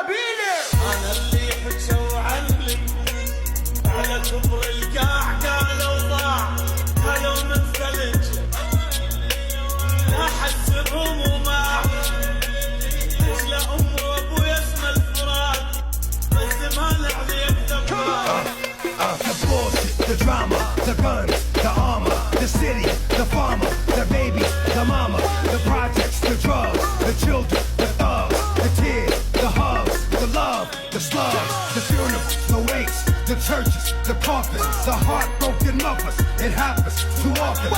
قبيلة. أنا اللي حكوا عني على كبر القاع قالوا ضاع، قالوا من ثلج لا حسبهم وما مثل أم وأبويا اسم الفرات، بس ما عليك دبار. The bullshit, the drama, the guns, the armor, the city, the farmer, the baby, the mama, the projects, the drugs, the children, the thugs, the tears, the hugs, the love, the slugs, the funerals, the wakes, the churches, the coffins, the heartbroken mothers. It happens too often.